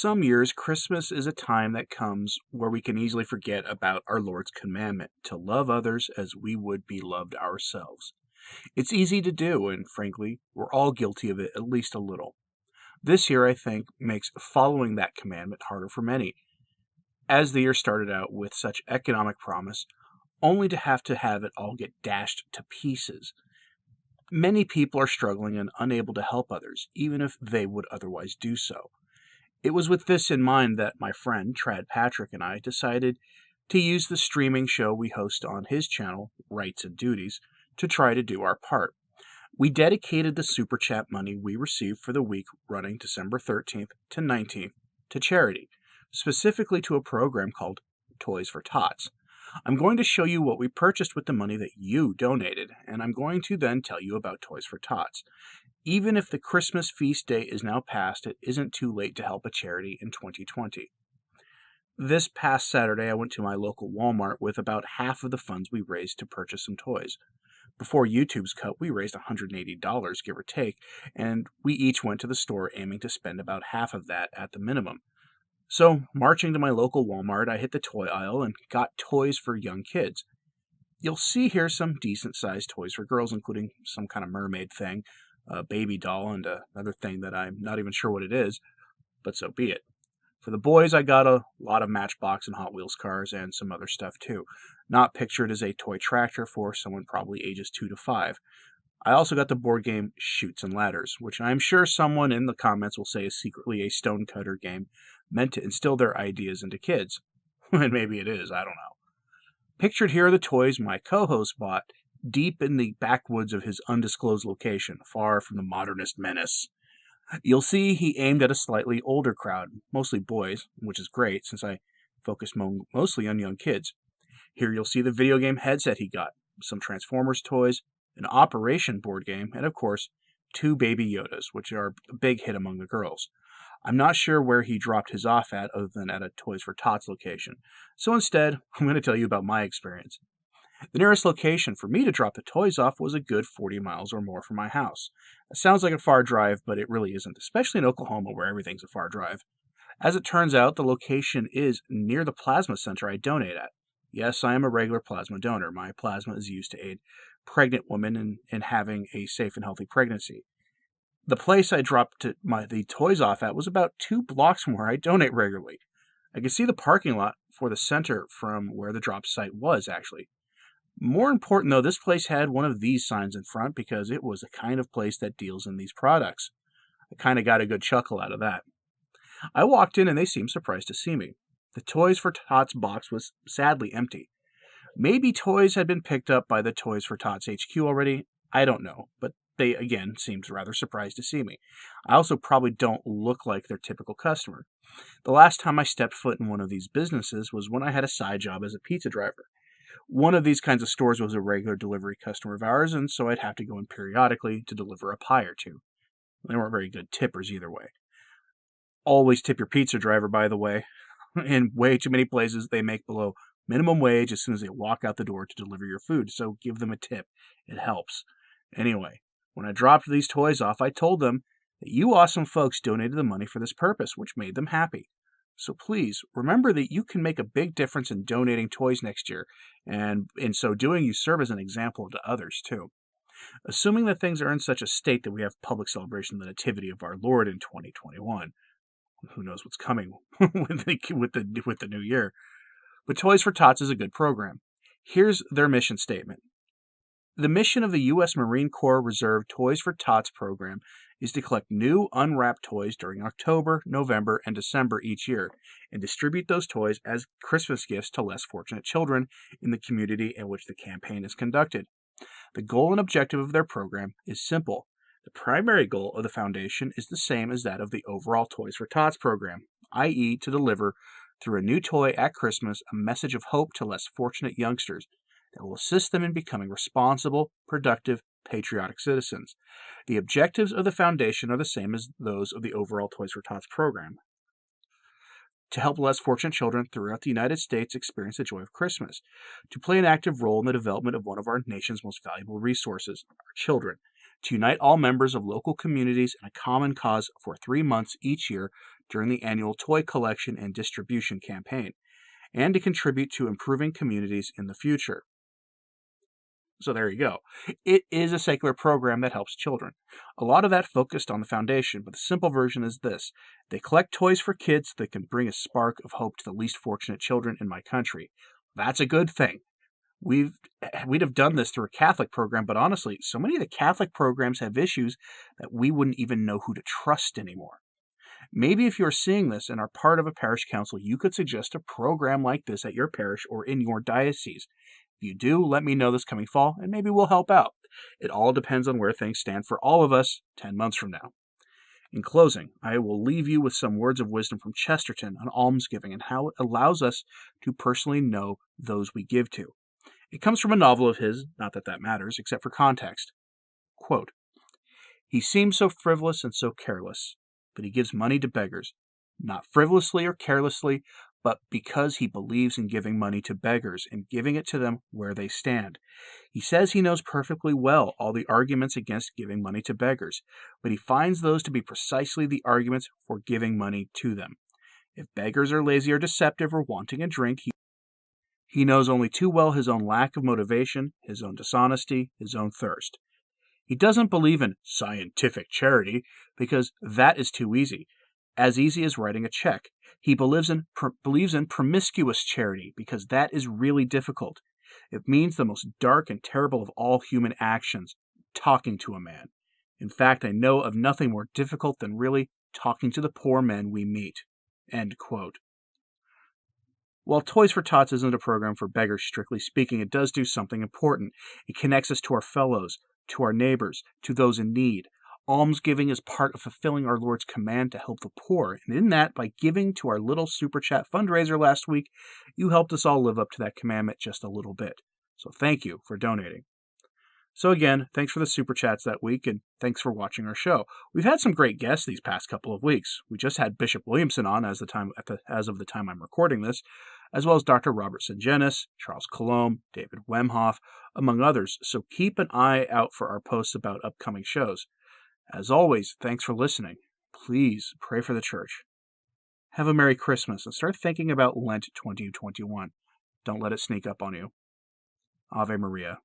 some years, Christmas is a time that comes where we can easily forget about our Lord's commandment to love others as we would be loved ourselves. It's easy to do, and frankly, we're all guilty of it at least a little. This year, I think, makes following that commandment harder for many, as the year started out with such economic promise, only to have it all get dashed to pieces. Many people are struggling and unable to help others, even if they would otherwise do so. It was with this in mind that my friend TradPatrick and I decided to use the streaming show we host on his channel, Rights and Duties, to try to do our part. We dedicated the super chat money we received for the week running December 13th to 19th to charity, specifically to a program called Toys for Tots. I'm going to show you what we purchased with the money that you donated, and I'm going to then tell you about Toys for Tots. Even if the Christmas feast day is now past, it isn't too late to help a charity in 2020. This past Saturday, I went to my local Walmart with about half of the funds we raised to purchase some toys. Before YouTube's cut, we raised $180, give or take, and we each went to the store aiming to spend about half of that at the minimum. So, marching to my local Walmart, I hit the toy aisle and got toys for young kids. You'll see here some decent-sized toys for girls, including some kind of mermaid thing, a baby doll, and another thing that I'm not even sure what it is, but so be it. For the boys, I got a lot of Matchbox and Hot Wheels cars and some other stuff too, not pictured as a toy tractor for someone probably ages 2 to 5. I also got the board game Chutes and Ladders, which I'm sure someone in the comments will say is secretly a stonecutter game meant to instill their ideas into kids. And maybe it is, I don't know. Pictured here are the toys my co-host bought deep in the backwoods of his undisclosed location, far from the modernist menace. You'll see he aimed at a slightly older crowd, mostly boys, which is great since I focus mostly on young kids. Here you'll see the video game headset he got, some Transformers toys, an Operation board game, and of course, 2 Baby Yodas, which are a big hit among the girls. I'm not sure where he dropped his off at other than at a Toys for Tots location, so instead, I'm going to tell you about my experience. The nearest location for me to drop the toys off was a good 40 miles or more from my house. It sounds like a far drive, but it really isn't, especially in Oklahoma where everything's a far drive. As it turns out, the location is near the plasma center I donate at. Yes, I am a regular plasma donor. My plasma is used to aid pregnant women in having a safe and healthy pregnancy. The place I dropped the toys off at was about 2 blocks from where I donate regularly. I could see the parking lot for the center from where the drop site was, actually. More important, though, this place had one of these signs in front because it was the kind of place that deals in these products. I kind of got a good chuckle out of that. I walked in and they seemed surprised to see me. The Toys for Tots box was sadly empty. Maybe toys had been picked up by the Toys for Tots HQ already. I don't know, but they, again, seemed rather surprised to see me. I also probably don't look like their typical customer. The last time I stepped foot in one of these businesses was when I had a side job as a pizza driver. One of these kinds of stores was a regular delivery customer of ours, and so I'd have to go in periodically to deliver a pie or two. They weren't very good tippers either way. Always tip your pizza driver, by the way. In way too many places, they make below minimum wage as soon as they walk out the door to deliver your food, so give them a tip. It helps. Anyway, when I dropped these toys off, I told them that you awesome folks donated the money for this purpose, which made them happy. So please, remember that you can make a big difference in donating toys next year, and in so doing, you serve as an example to others, too. Assuming that things are in such a state that we have public celebration of the Nativity of our Lord in 2021, who knows what's coming with the new year. But Toys for Tots is a good program. Here's their mission statement. The mission of the U.S. Marine Corps Reserve Toys for Tots program is to collect new unwrapped toys during October, November, and December each year, and distribute those toys as Christmas gifts to less fortunate children in the community in which the campaign is conducted. The goal and objective of their program is simple. The primary goal of the foundation is the same as that of the overall Toys for Tots program, i.e., to deliver, through a new toy at Christmas, a message of hope to less fortunate youngsters that will assist them in becoming responsible, productive, patriotic citizens. The objectives of the foundation are the same as those of the overall Toys for Tots program: to help less fortunate children throughout the United States experience the joy of Christmas, to play an active role in the development of one of our nation's most valuable resources, our children, to unite all members of local communities in a common cause for 3 months each year during the annual toy collection and distribution campaign, and to contribute to improving communities in the future. So there you go. It is a secular program that helps children. A lot of that focused on the foundation, but the simple version is this. They collect toys for kids that can bring a spark of hope to the least fortunate children in my country. That's a good thing. We'd have done this through a Catholic program, but honestly, so many of the Catholic programs have issues that we wouldn't even know who to trust anymore. Maybe if you're seeing this and are part of a parish council, you could suggest a program like this at your parish or in your diocese. If you do, let me know this coming fall, and maybe we'll help out. It all depends on where things stand for all of us 10 months from now. In closing, I will leave you with some words of wisdom from Chesterton on almsgiving and how it allows us to personally know those we give to. It comes from a novel of his, not that that matters, except for context. Quote, "He seems so frivolous and so careless, but he gives money to beggars, not frivolously or carelessly, but because he believes in giving money to beggars and giving it to them where they stand. He says he knows perfectly well all the arguments against giving money to beggars, but he finds those to be precisely the arguments for giving money to them. If beggars are lazy or deceptive or wanting a drink, he knows only too well his own lack of motivation, his own dishonesty, his own thirst. He doesn't believe in scientific charity because that is too easy as writing a check. He believes in promiscuous charity because that is really difficult. It means the most dark and terrible of all human actions, talking to a man. In fact, I know of nothing more difficult than really talking to the poor men we meet." End quote. While Toys for Tots isn't a program for beggars, strictly speaking, it does do something important. It connects us to our fellows, to our neighbors, to those in need. Almsgiving is part of fulfilling our Lord's command to help the poor, and in that, by giving to our little Super Chat fundraiser last week, you helped us all live up to that commandment just a little bit. So thank you for donating. So again, thanks for the Super Chats that week, and thanks for watching our show. We've had some great guests these past couple of weeks. We just had Bishop Williamson on as of the time I'm recording this, as well as Dr. Robert Sungenis, Charles Colomb, David Wemhoff, among others, so keep an eye out for our posts about upcoming shows. As always, thanks for listening. Please pray for the church. Have a Merry Christmas and start thinking about Lent 2021. Don't let it sneak up on you. Ave Maria.